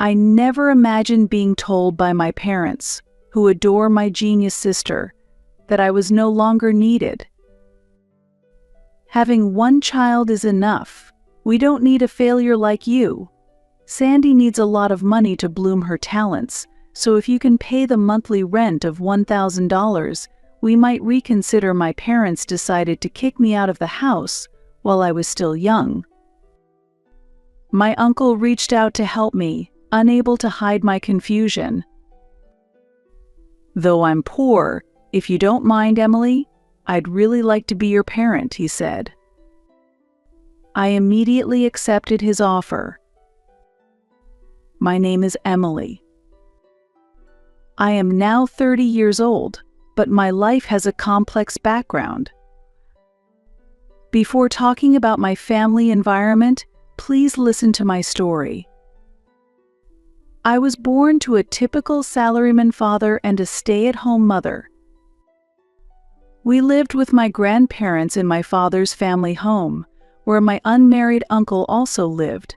I never imagined being told by my parents, who adore my genius sister, that I was no longer needed. Having one child is enough. We don't need a failure like you. Sandy needs a lot of money to bloom her talents, so if you can pay the monthly rent of $1,000, we might reconsider. My parents decided to kick me out of the house while I was still young. My uncle reached out to help me, unable to hide my confusion. Though I'm poor, if you don't mind, Emily, I'd really like to be your parent, he said. I immediately accepted his offer. My name is Emily. I am now 30 years old, but my life has a complex background. Before talking about my family environment, please listen to my story. I was born to a typical salaryman father and a stay-at-home mother. We lived with my grandparents in my father's family home, where my unmarried uncle also lived.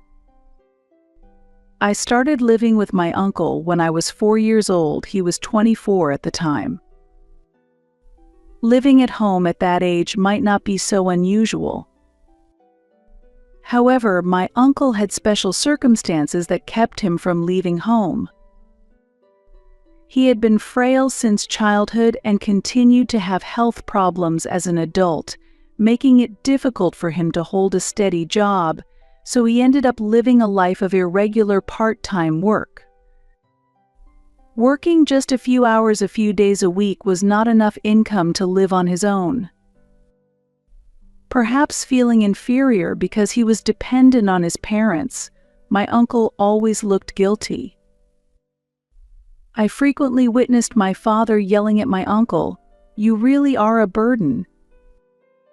I started living with my uncle when I was 4 years old. He was 24 at the time. Living at home at that age might not be so unusual. However, my uncle had special circumstances that kept him from leaving home. He had been frail since childhood and continued to have health problems as an adult, making it difficult for him to hold a steady job, so he ended up living a life of irregular part-time work. Working just a few hours a few days a week was not enough income to live on his own. Perhaps feeling inferior because he was dependent on his parents, my uncle always looked guilty. I frequently witnessed my father yelling at my uncle, "You really are a burden."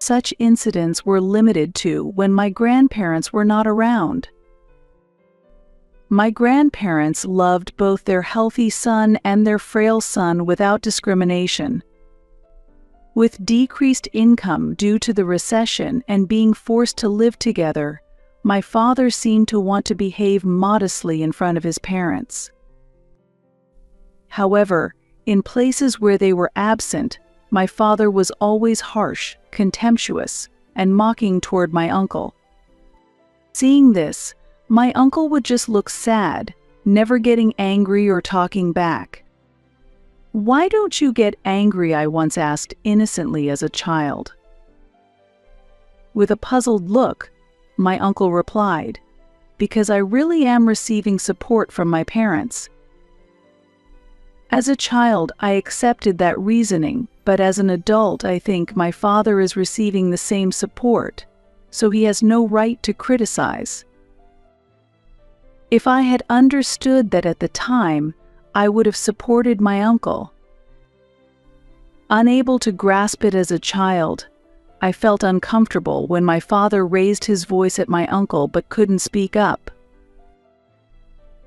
Such incidents were limited to when my grandparents were not around. My grandparents loved both their healthy son and their frail son without discrimination. With decreased income due to the recession and being forced to live together, my father seemed to want to behave modestly in front of his parents. However, in places where they were absent, my father was always harsh, contemptuous, and mocking toward my uncle. Seeing this, my uncle would just look sad, never getting angry or talking back. "Why don't you get angry?" I once asked innocently as a child. With a puzzled look, my uncle replied, "Because I really am receiving support from my parents." As a child, I accepted that reasoning, but as an adult, I think my father is receiving the same support, so he has no right to criticize. If I had understood that at the time, I would have supported my uncle. Unable to grasp it as a child, I felt uncomfortable when my father raised his voice at my uncle but couldn't speak up.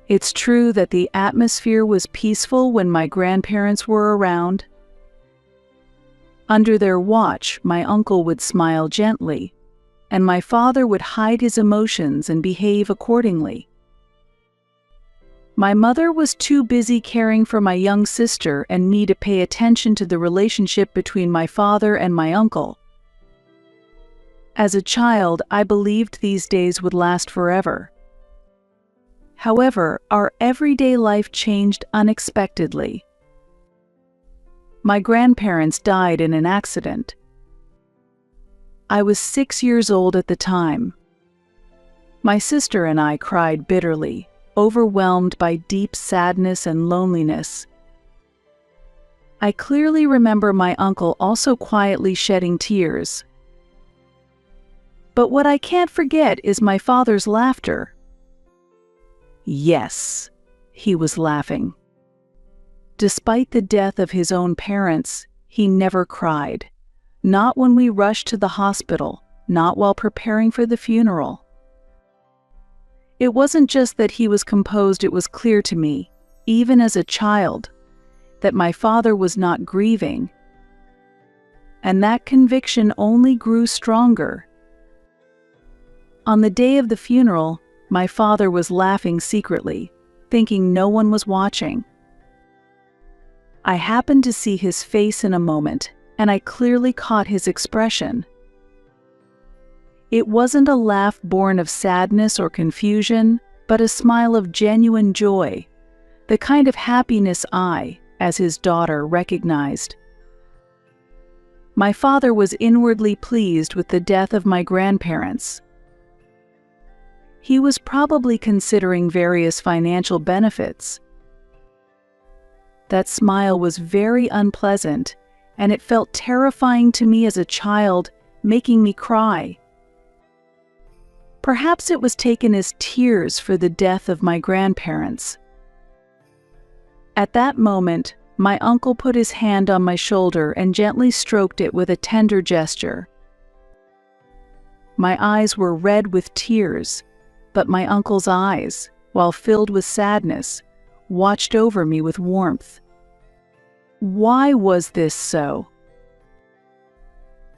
It's true that the atmosphere was peaceful when my grandparents were around. Under their watch, my uncle would smile gently, and my father would hide his emotions and behave accordingly. My mother was too busy caring for my young sister and me to pay attention to the relationship between my father and my uncle. As a child, I believed these days would last forever. However, our everyday life changed unexpectedly. My grandparents died in an accident. I was 6 years old at the time. My sister and I cried bitterly, overwhelmed by deep sadness and loneliness. I clearly remember my uncle also quietly shedding tears. But what I can't forget is my father's laughter. Yes, he was laughing. Despite the death of his own parents, he never cried. Not when we rushed to the hospital, not while preparing for the funeral. It wasn't just that he was composed, it was clear to me, even as a child, that my father was not grieving. And that conviction only grew stronger. On the day of the funeral, my father was laughing secretly, thinking no one was watching. I happened to see his face in a moment, and I clearly caught his expression. It wasn't a laugh born of sadness or confusion, but a smile of genuine joy, the kind of happiness I, as his daughter, recognized. My father was inwardly pleased with the death of my grandparents. He was probably considering various financial benefits. That smile was very unpleasant, and it felt terrifying to me as a child, making me cry. Perhaps it was taken as tears for the death of my grandparents. At that moment, my uncle put his hand on my shoulder and gently stroked it with a tender gesture. My eyes were red with tears, but my uncle's eyes, while filled with sadness, watched over me with warmth. Why was this so?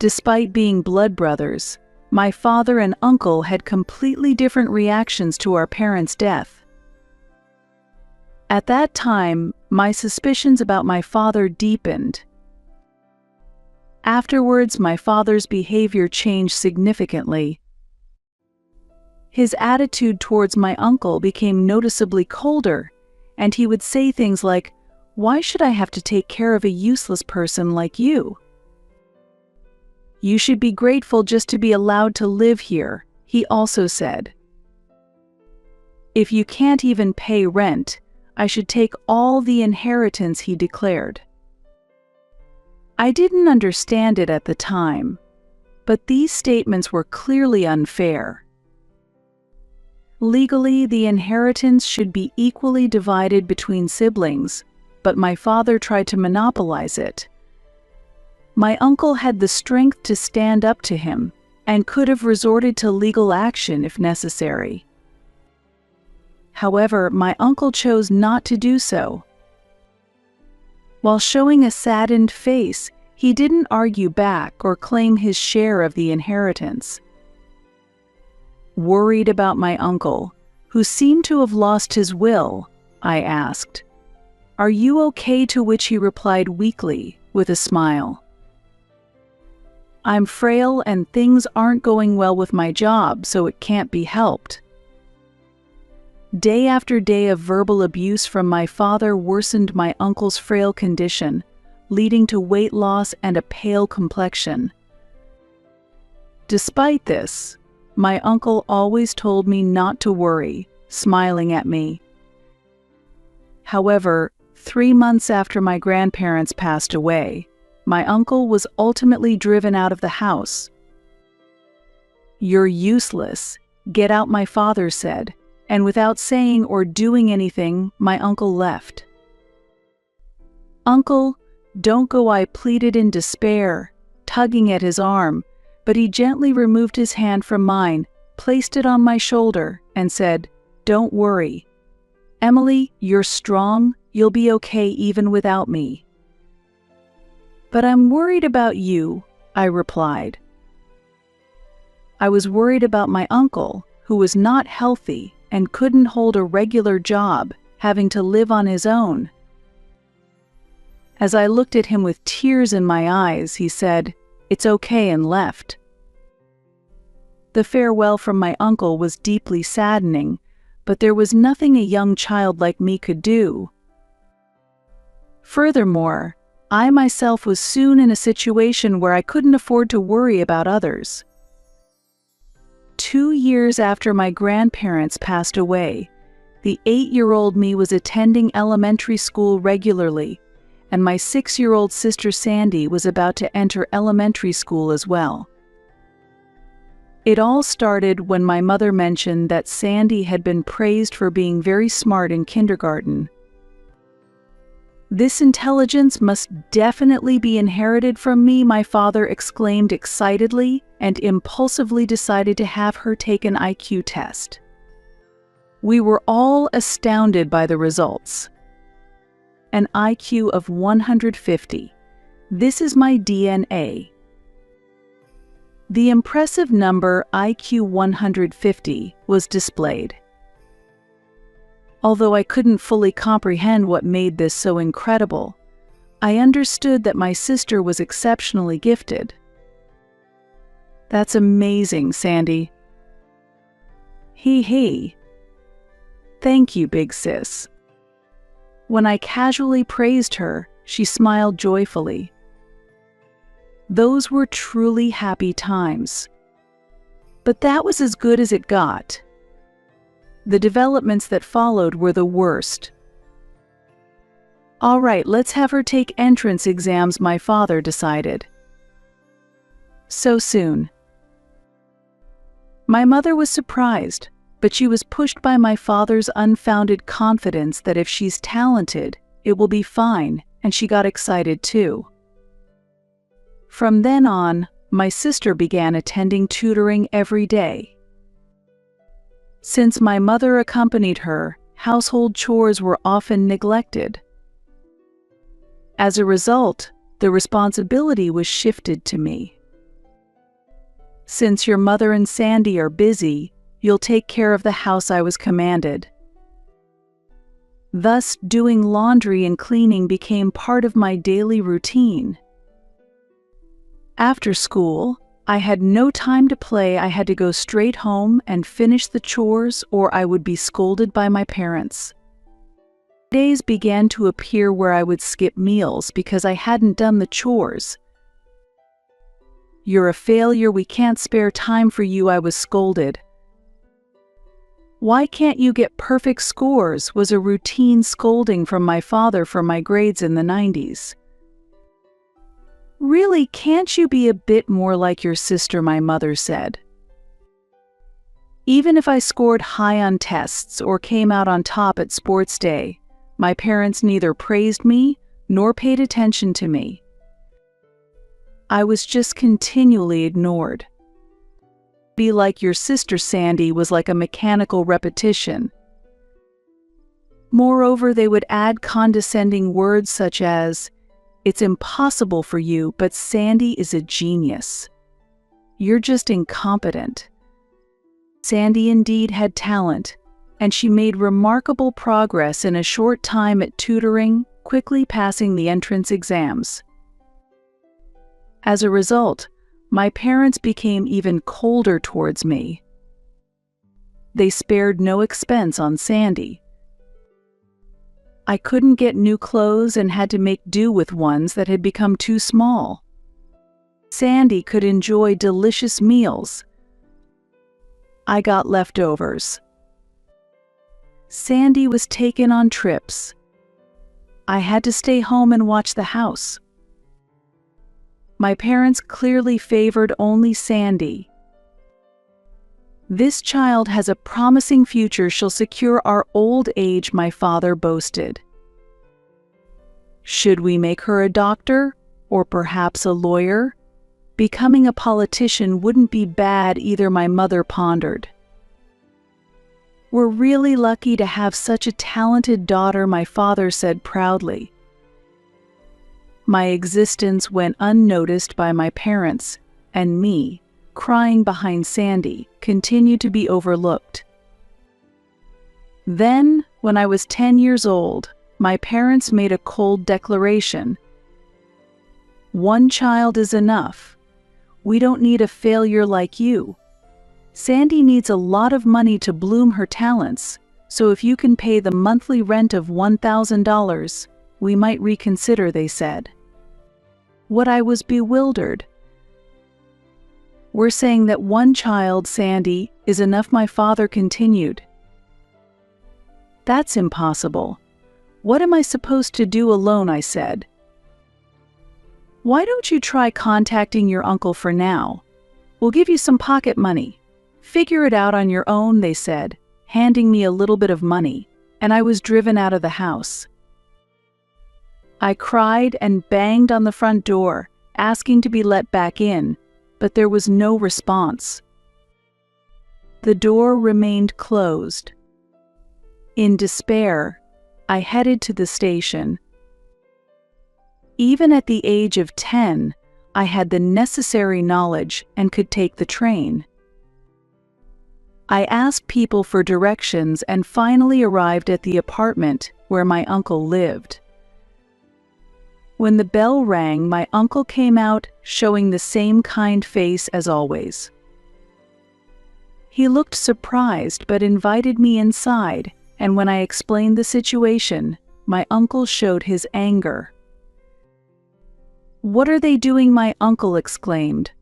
Despite being blood brothers, my father and uncle had completely different reactions to our parents' death. At that time, my suspicions about my father deepened. Afterwards, my father's behavior changed significantly. His attitude towards my uncle became noticeably colder, and he would say things like, "Why should I have to take care of a useless person like you? You should be grateful just to be allowed to live here," he also said. "If you can't even pay rent, I should take all the inheritance," he declared. I didn't understand it at the time, but these statements were clearly unfair. Legally, the inheritance should be equally divided between siblings, but my father tried to monopolize it. My uncle had the strength to stand up to him and could have resorted to legal action if necessary. However, my uncle chose not to do so. While showing a saddened face, he didn't argue back or claim his share of the inheritance. Worried about my uncle, who seemed to have lost his will, I asked, "Are you okay?" To which he replied weakly, with a smile, "I'm frail and things aren't going well with my job, so it can't be helped." Day after day of verbal abuse from my father worsened my uncle's frail condition, leading to weight loss and a pale complexion. Despite this, my uncle always told me not to worry, smiling at me. However, 3 months after my grandparents passed away, my uncle was ultimately driven out of the house. "You're useless. Get out," my father said, and without saying or doing anything, my uncle left. "Uncle, don't go," I pleaded in despair, tugging at his arm, but he gently removed his hand from mine, placed it on my shoulder, and said, "Don't worry. Emily, you're strong, you'll be okay even without me." "But I'm worried about you," I replied. I was worried about my uncle, who was not healthy and couldn't hold a regular job, having to live on his own. As I looked at him with tears in my eyes, he said, "It's okay," and left. The farewell from my uncle was deeply saddening, but there was nothing a young child like me could do. Furthermore, I myself was soon in a situation where I couldn't afford to worry about others. 2 years after my grandparents passed away, the 8-year-old me was attending elementary school regularly, and my 6-year-old sister Sandy was about to enter elementary school as well. It all started when my mother mentioned that Sandy had been praised for being very smart in kindergarten. "This intelligence must definitely be inherited from me," my father exclaimed excitedly, and impulsively decided to have her take an IQ test. We were all astounded by the results. An IQ of 150. This is my DNA. The impressive number IQ 150 was displayed. Although I couldn't fully comprehend what made this so incredible, I understood that my sister was exceptionally gifted. "That's amazing, Sandy." He. "Thank you, big sis." When I casually praised her, she smiled joyfully. Those were truly happy times. But that was as good as it got. The developments that followed were the worst. "All right, let's have her take entrance exams," my father decided. So soon. My mother was surprised, but she was pushed by my father's unfounded confidence that if she's talented, it will be fine, and she got excited too. From then on, my sister began attending tutoring every day. Since my mother accompanied her, household chores were often neglected. As a result, the responsibility was shifted to me. "Since your mother and Sandy are busy, you'll take care of the house," I was commanded. Thus, doing laundry and cleaning became part of my daily routine. After school, I had no time to play. I had to go straight home and finish the chores, or I would be scolded by my parents. Days began to appear where I would skip meals because I hadn't done the chores. "You're a failure, we can't spare time for you," I was scolded. "Why can't you get perfect scores?" was a routine scolding from my father for my grades in the 90s. "Really, can't you be a bit more like your sister?" my mother said. Even if I scored high on tests or came out on top at sports day, my parents neither praised me nor paid attention to me. I was just continually ignored. "Be like your sister, Sandy," was like a mechanical repetition. Moreover, they would add condescending words such as, "It's impossible for you, but Sandy is a genius. You're just incompetent." Sandy indeed had talent, and she made remarkable progress in a short time at tutoring, quickly passing the entrance exams. As a result, my parents became even colder towards me. They spared no expense on Sandy. I couldn't get new clothes and had to make do with ones that had become too small. Sandy could enjoy delicious meals. I got leftovers. Sandy was taken on trips. I had to stay home and watch the house. My parents clearly favored only Sandy. "This child has a promising future. She'll secure our old age," my father boasted. Should we make her a doctor, or perhaps a lawyer? Becoming a politician wouldn't be bad either, my mother pondered. "We're really lucky to have such a talented daughter," my father said proudly. My existence went unnoticed by my parents, and me, crying behind Sandy, continued to be overlooked. Then, when I was 10 years old, my parents made a cold declaration. "One child is enough. We don't need a failure like you. Sandy needs a lot of money to bloom her talents, so if you can pay the monthly rent of $1,000, we might reconsider," they said. What I was bewildered. "We're saying that one child, Sandy, is enough," my father continued. "That's impossible. What am I supposed to do alone?" I said. "Why don't you try contacting your uncle for now? We'll give you some pocket money. Figure it out on your own," they said, handing me a little bit of money, and I was driven out of the house. I cried and banged on the front door, asking to be let back in, but there was no response. The door remained closed. In despair, I headed to the station. Even at the age of 10, I had the necessary knowledge and could take the train. I asked people for directions and finally arrived at the apartment where my uncle lived. When the bell rang, my uncle came out, showing the same kind face as always. He looked surprised but invited me inside, and when I explained the situation, my uncle showed his anger. "What are they doing?" my uncle exclaimed.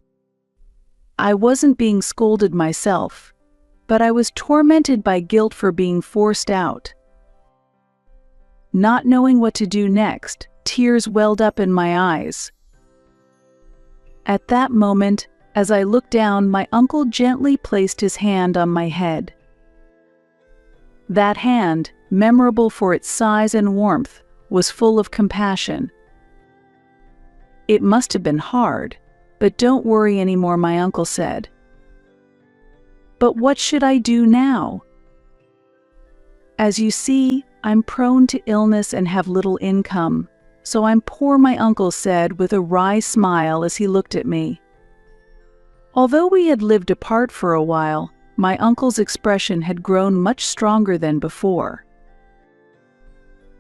I wasn't being scolded myself, but I was tormented by guilt for being forced out. Not knowing what to do next, tears welled up in my eyes. At that moment, as I looked down, my uncle gently placed his hand on my head. That hand, memorable for its size and warmth, was full of compassion. "It must have been hard, but don't worry anymore," my uncle said. "But what should I do now? As you see, I'm prone to illness and have little income, so I'm poor," my uncle said with a wry smile as he looked at me. Although we had lived apart for a while, my uncle's expression had grown much stronger than before.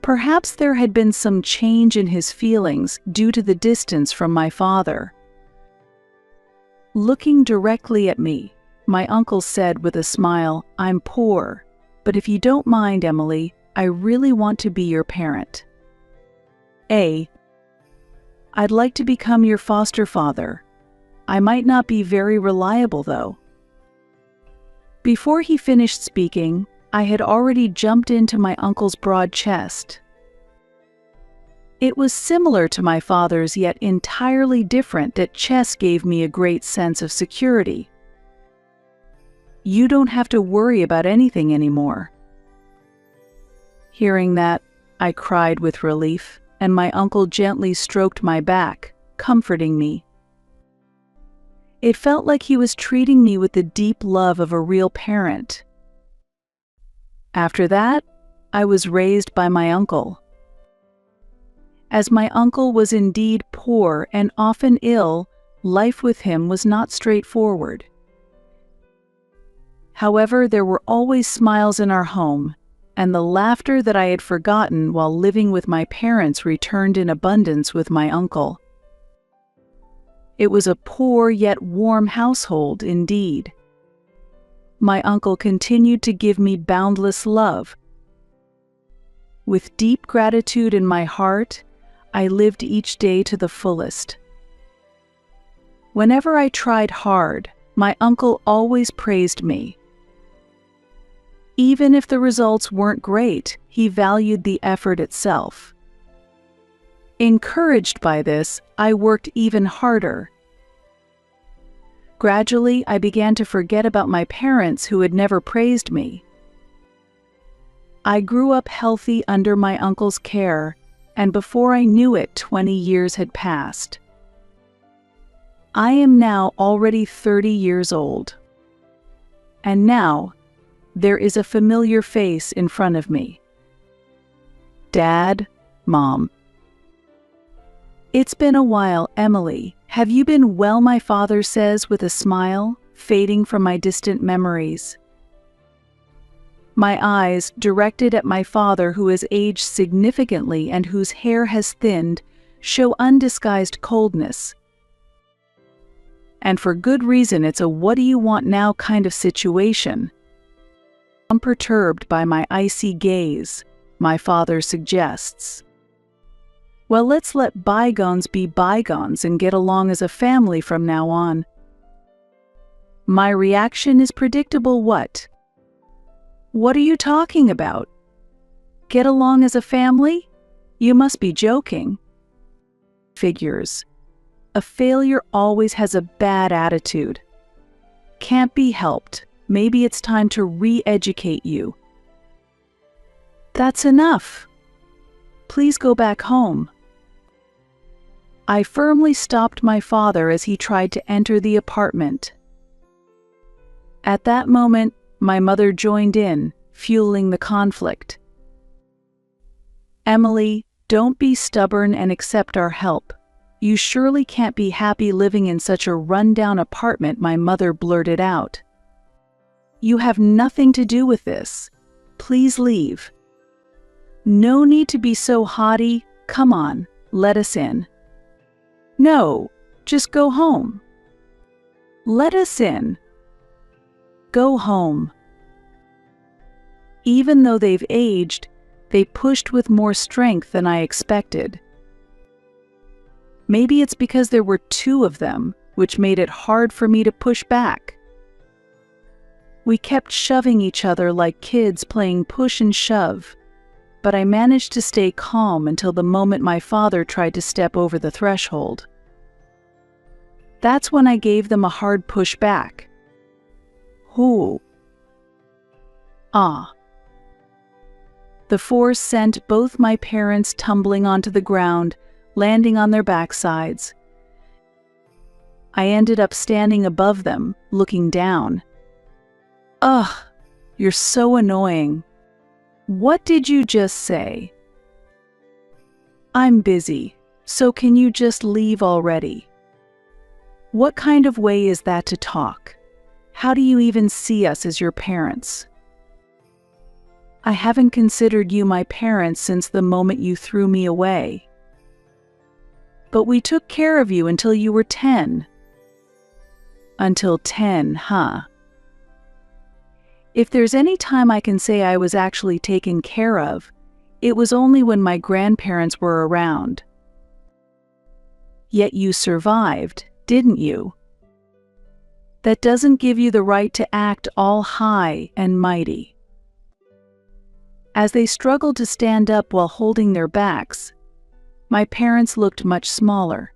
Perhaps there had been some change in his feelings due to the distance from my father. Looking directly at me, my uncle said with a smile, "I'm poor, but if you don't mind, Emily, I really want to be your parent. I'd like to become your foster father. I might not be very reliable, though." Before he finished speaking, I had already jumped into my uncle's broad chest. It was similar to my father's, yet entirely different. That chest gave me a great sense of security. "You don't have to worry about anything anymore." Hearing that, I cried with relief, and my uncle gently stroked my back, comforting me. It felt like he was treating me with the deep love of a real parent. After that, I was raised by my uncle. As my uncle was indeed poor and often ill, life with him was not straightforward. However, there were always smiles in our home, and the laughter that I had forgotten while living with my parents returned in abundance with my uncle. It was a poor yet warm household indeed. My uncle continued to give me boundless love. With deep gratitude in my heart, I lived each day to the fullest. Whenever I tried hard, my uncle always praised me. Even if the results weren't great, he valued the effort itself. Encouraged by this, I worked even harder. Gradually, I began to forget about my parents who had never praised me. I grew up healthy under my uncle's care, and before I knew it, 20 years had passed. I am now already 30 years old. And now, there is a familiar face in front of me. Dad, Mom. "It's been a while, Emily. Have you been well?" my father says with a smile, fading from my distant memories. My eyes, directed at my father, who has aged significantly and whose hair has thinned, show undisguised coldness. And for good reason. It's a "what do you want now" kind of situation. Unperturbed by my icy gaze, my father suggests, "Well, let's let bygones be bygones and get along as a family from now on." My reaction is predictable. What are you talking about? Get along as a family? You must be joking. Figures. A failure always has a bad attitude. Can't be helped. Maybe it's time to re-educate you. That's enough. Please go back home. I firmly stopped my father as he tried to enter the apartment. At that moment, my mother joined in, fueling the conflict. "Emily, don't be stubborn and accept our help. You surely can't be happy living in such a run-down apartment," my mother blurted out. You have nothing to do with this. Please leave. No need to be so haughty. Come on, let us in. No, just go home. Let us in. Go home. Even though they've aged, they pushed with more strength than I expected. Maybe it's because there were two of them, which made it hard for me to push back. We kept shoving each other like kids playing push and shove, but I managed to stay calm until the moment my father tried to step over the threshold. That's when I gave them a hard push back. Who? Ah. The force sent both my parents tumbling onto the ground, landing on their backsides. I ended up standing above them, looking down. Ugh, you're so annoying. What did you just say? I'm busy, so can you just leave already? What kind of way is that to talk? How do you even see us as your parents? I haven't considered you my parents since the moment you threw me away. But we took care of you until you were 10. Until 10, huh? If there's any time I can say I was actually taken care of, it was only when my grandparents were around. Yet you survived, didn't you? That doesn't give you the right to act all high and mighty. As they struggled to stand up while holding their backs, my parents looked much smaller.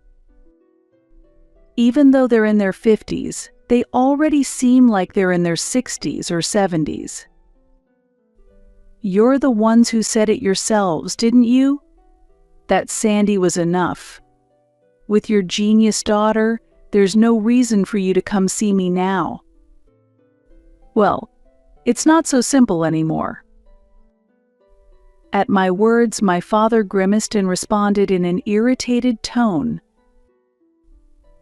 Even though they're in their 50s, they already seem like they're in their 60s or 70s. You're the ones who said it yourselves, didn't you? That Sandy was enough. With your genius daughter, there's no reason for you to come see me now. Well, it's not so simple anymore. At my words, my father grimaced and responded in an irritated tone.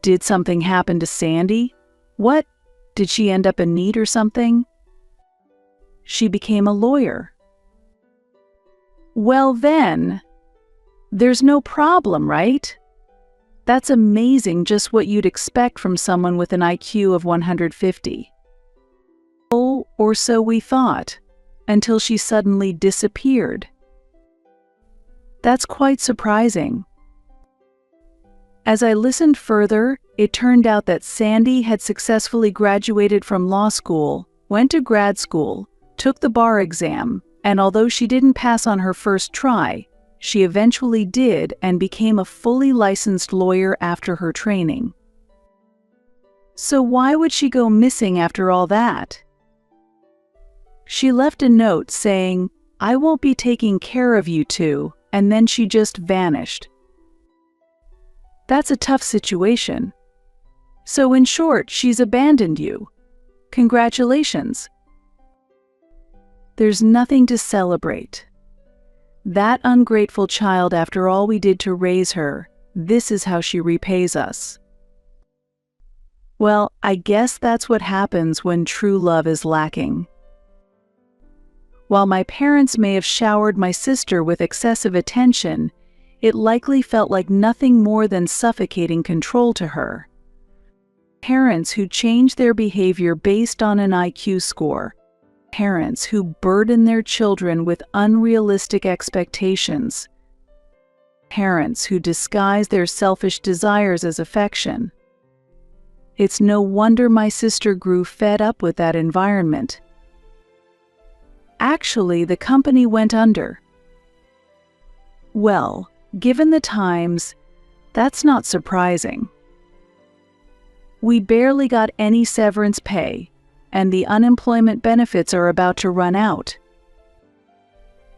Did something happen to Sandy? What? Did she end up in need or something? She became a lawyer. Well then, there's no problem, right? That's amazing, just what you'd expect from someone with an IQ of 150. Oh, or so we thought, until she suddenly disappeared. That's quite surprising. As I listened further, it turned out that Sandy had successfully graduated from law school, went to grad school, took the bar exam, and although she didn't pass on her first try, she eventually did and became a fully licensed lawyer after her training. So why would she go missing after all that? She left a note saying, "I won't be taking care of you two," and then she just vanished. That's a tough situation. So in short, she's abandoned you. Congratulations. There's nothing to celebrate. That ungrateful child, after all we did to raise her, this is how she repays us. Well, I guess that's what happens when true love is lacking. While my parents may have showered my sister with excessive attention, it likely felt like nothing more than suffocating control to her. Parents who change their behavior based on an IQ score. Parents who burden their children with unrealistic expectations. Parents who disguise their selfish desires as affection. It's no wonder my sister grew fed up with that environment. Actually, the company went under. Well, given the times, that's not surprising. We barely got any severance pay, and the unemployment benefits are about to run out.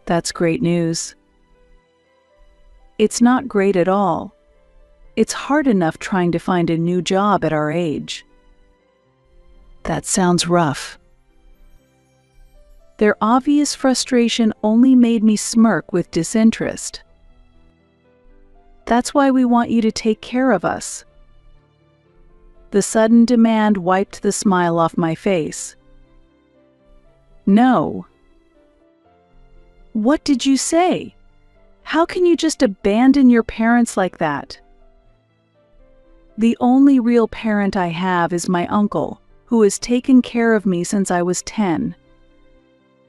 That's great news. It's not great at all. It's hard enough trying to find a new job at our age. That sounds rough. Their obvious frustration only made me smirk with disinterest. That's why we want you to take care of us. The sudden demand wiped the smile off my face. No. What did you say? How can you just abandon your parents like that? The only real parent I have is my uncle, who has taken care of me since I was 10.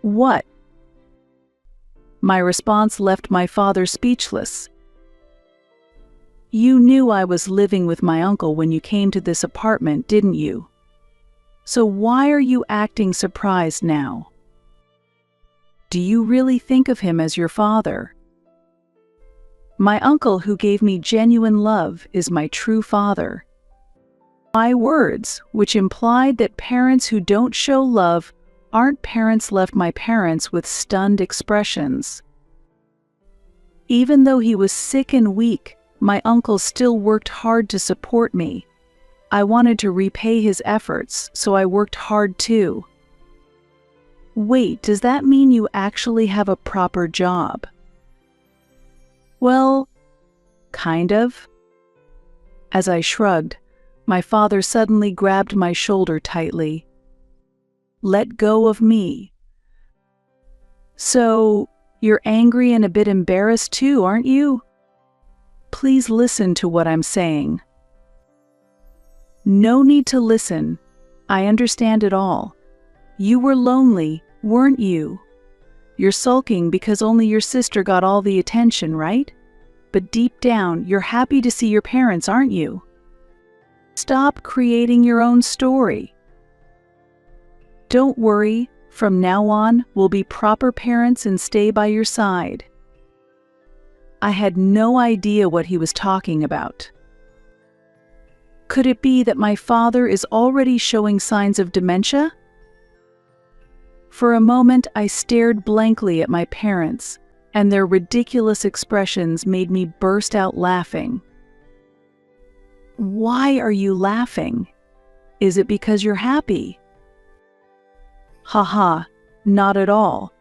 What? My response left my father speechless. You knew I was living with my uncle when you came to this apartment, didn't you? So why are you acting surprised now? Do you really think of him as your father? My uncle, who gave me genuine love, is my true father. My words, which implied that parents who don't show love aren't parents, left my parents with stunned expressions. Even though he was sick and weak, my uncle still worked hard to support me. I wanted to repay his efforts, so I worked hard too. Wait, does that mean you actually have a proper job? Well, kind of. As I shrugged, my father suddenly grabbed my shoulder tightly. Let go of me. So, you're angry and a bit embarrassed too, aren't you? Please listen to what I'm saying. No need to listen. I understand it all. You were lonely, weren't you? You're sulking because only your sister got all the attention, right? But deep down, you're happy to see your parents, aren't you? Stop creating your own story. Don't worry, from now on, we'll be proper parents and stay by your side. I had no idea what he was talking about. Could it be that my father is already showing signs of dementia? For a moment, I stared blankly at my parents, and their ridiculous expressions made me burst out laughing. Why are you laughing? Is it because you're happy? Haha, not at all.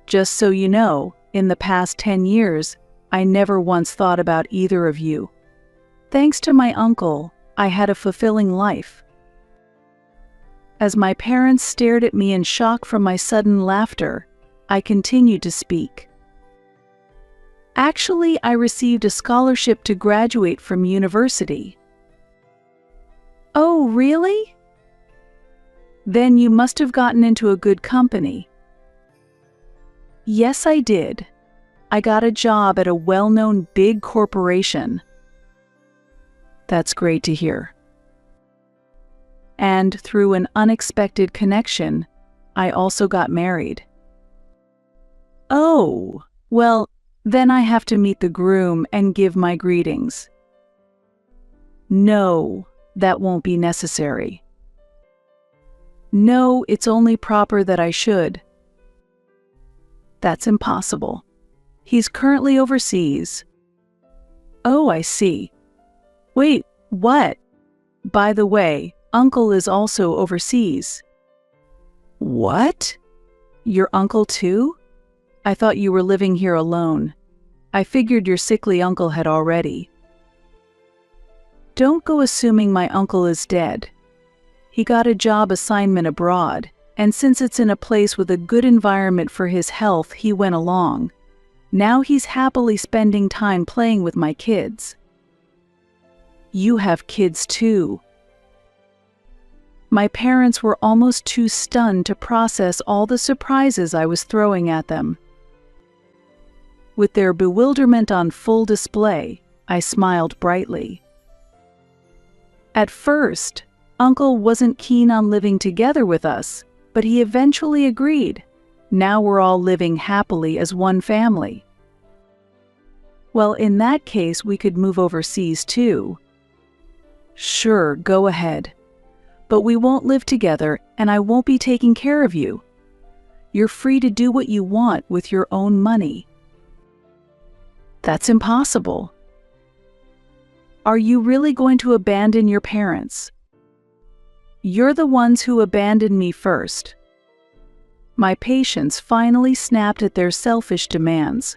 Just so you know, in the past 10 years, I never once thought about either of you. Thanks to my uncle, I had a fulfilling life. As my parents stared at me in shock from my sudden laughter, I continued to speak. Actually, I received a scholarship to graduate from university. Oh, really? Then you must have gotten into a good company. Yes, I did. I got a job at a well-known big corporation. That's great to hear. And through an unexpected connection, I also got married. Oh, well, then I have to meet the groom and give my greetings. No, that won't be necessary. No, it's only proper that I should. That's impossible. He's currently overseas. Oh, I see. Wait, what? By the way, Uncle is also overseas. What? Your uncle too? I thought you were living here alone. I figured your sickly uncle had already. Don't go assuming my uncle is dead. He got a job assignment abroad, and since it's in a place with a good environment for his health, he went along. Now he's happily spending time playing with my kids. You have kids too. My parents were almost too stunned to process all the surprises I was throwing at them. With their bewilderment on full display, I smiled brightly. At first, Uncle wasn't keen on living together with us, but he eventually agreed. Now we're all living happily as one family. Well, in that case, we could move overseas too. Sure, go ahead. But we won't live together, and I won't be taking care of you. You're free to do what you want with your own money. That's impossible. Are you really going to abandon your parents? You're the ones who abandoned me first. My patience finally snapped at their selfish demands.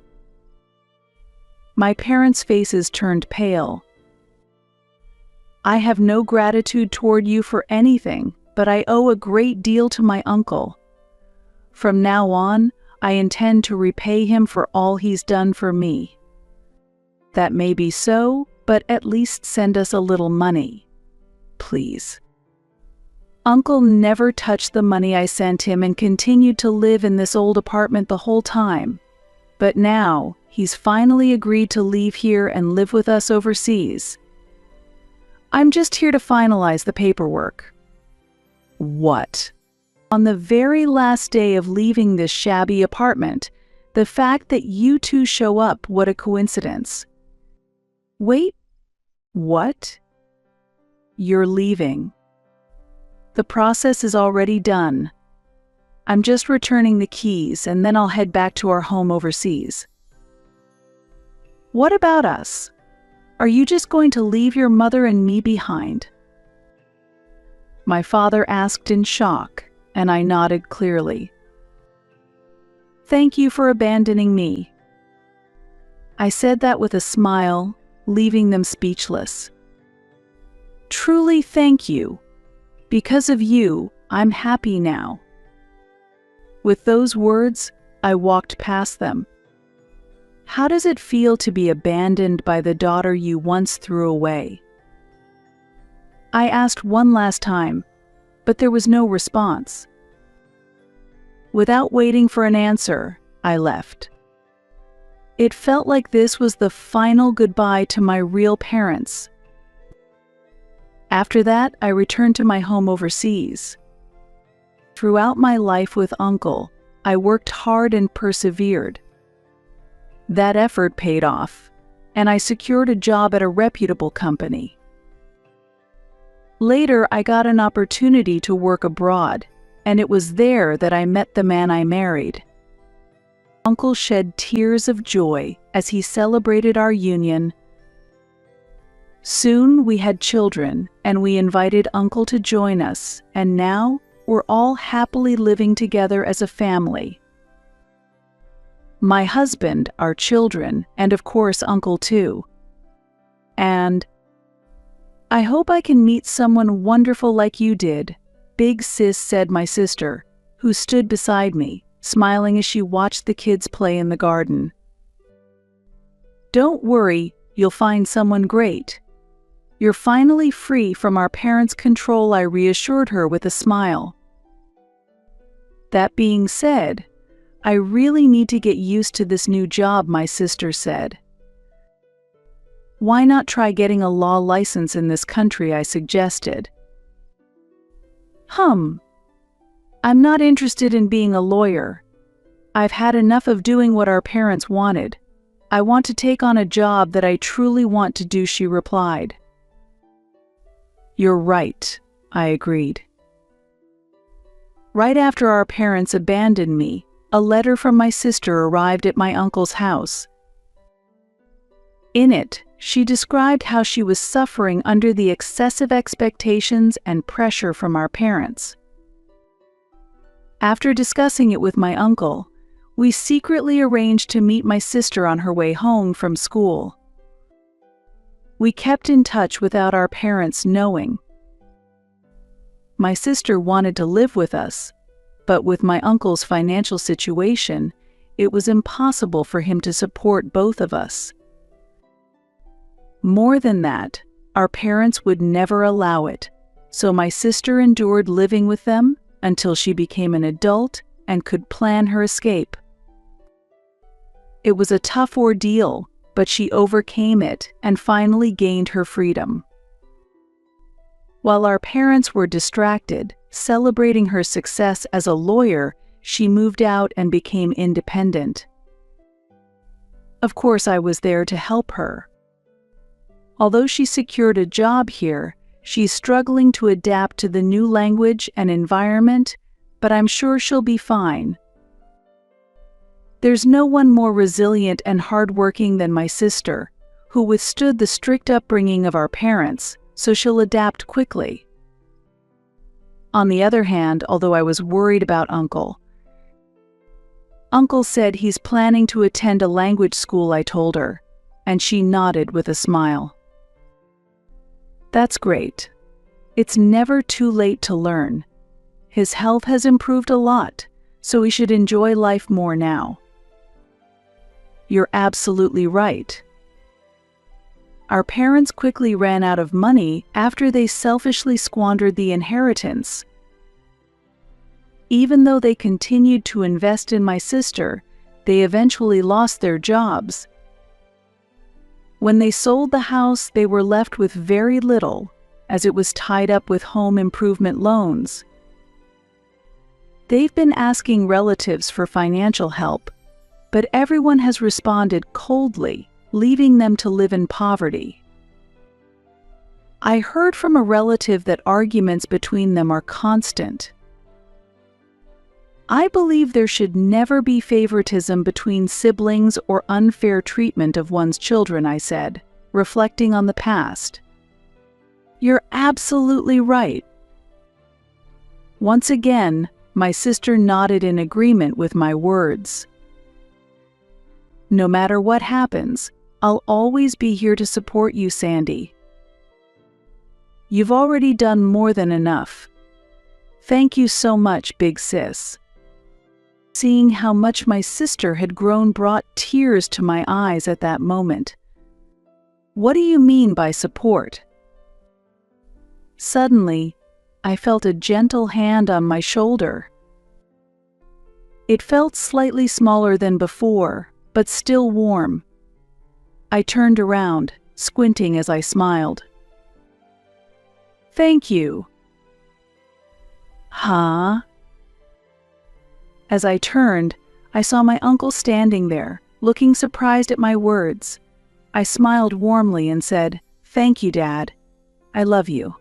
My parents' faces turned pale. I have no gratitude toward you for anything, but I owe a great deal to my uncle. From now on, I intend to repay him for all he's done for me. That may be so, but at least send us a little money, please." Uncle never touched the money I sent him and continued to live in this old apartment the whole time. But now, he's finally agreed to leave here and live with us overseas. I'm just here to finalize the paperwork. What? On the very last day of leaving this shabby apartment, the fact that you two show up, what a coincidence. Wait, what? You're leaving. The process is already done. I'm just returning the keys and then I'll head back to our home overseas. What about us? Are you just going to leave your mother and me behind? My father asked in shock, and I nodded clearly. Thank you for abandoning me. I said that with a smile, leaving them speechless. Truly thank you. Because of you, I'm happy now. With those words, I walked past them. How does it feel to be abandoned by the daughter you once threw away? I asked one last time, but there was no response. Without waiting for an answer, I left. It felt like this was the final goodbye to my real parents. After that, I returned to my home overseas. Throughout my life with Uncle, I worked hard and persevered. That effort paid off, and I secured a job at a reputable company. Later, I got an opportunity to work abroad, and it was there that I met the man I married. Uncle shed tears of joy as he celebrated our union. Soon we had children, and we invited Uncle to join us, and now we're all happily living together as a family. My husband, our children, and of course Uncle too. And I hope I can meet someone wonderful like you did, Big Sis said, my sister, who stood beside me, smiling as she watched the kids play in the garden. Don't worry, you'll find someone great. You're finally free from our parents' control, I reassured her with a smile. That being said, I really need to get used to this new job, my sister said. Why not try getting a law license in this country, I suggested. I'm not interested in being a lawyer. I've had enough of doing what our parents wanted. I want to take on a job that I truly want to do, she replied. You're right, I agreed. Right after our parents abandoned me, a letter from my sister arrived at my uncle's house. In it, she described how she was suffering under the excessive expectations and pressure from our parents. After discussing it with my uncle, we secretly arranged to meet my sister on her way home from school. We kept in touch without our parents knowing. My sister wanted to live with us, but with my uncle's financial situation, it was impossible for him to support both of us. More than that, our parents would never allow it, so my sister endured living with them until she became an adult and could plan her escape. It was a tough ordeal, but she overcame it and finally gained her freedom. While our parents were distracted, celebrating her success as a lawyer, she moved out and became independent. Of course, I was there to help her. Although she secured a job here, she's struggling to adapt to the new language and environment, but I'm sure she'll be fine. There's no one more resilient and hardworking than my sister, who withstood the strict upbringing of our parents, so she'll adapt quickly. On the other hand, although I was worried about Uncle said he's planning to attend a language school, I told her, and she nodded with a smile. That's great. It's never too late to learn. His health has improved a lot, so we should enjoy life more now. You're absolutely right. Our parents quickly ran out of money after they selfishly squandered the inheritance. Even though they continued to invest in my sister, they eventually lost their jobs. When they sold the house, they were left with very little, as it was tied up with home improvement loans. They've been asking relatives for financial help, but everyone has responded coldly, leaving them to live in poverty. I heard from a relative that arguments between them are constant. I believe there should never be favoritism between siblings or unfair treatment of one's children, I said, reflecting on the past. You're absolutely right. Once again, my sister nodded in agreement with my words. No matter what happens, I'll always be here to support you, Sandy. You've already done more than enough. Thank you so much, big sis. Seeing how much my sister had grown brought tears to my eyes at that moment. What do you mean by support? Suddenly, I felt a gentle hand on my shoulder. It felt slightly smaller than before, but still warm. I turned around, squinting as I smiled. Thank you. Huh? As I turned, I saw my uncle standing there, looking surprised at my words. I smiled warmly and said, "Thank you, Dad. I love you."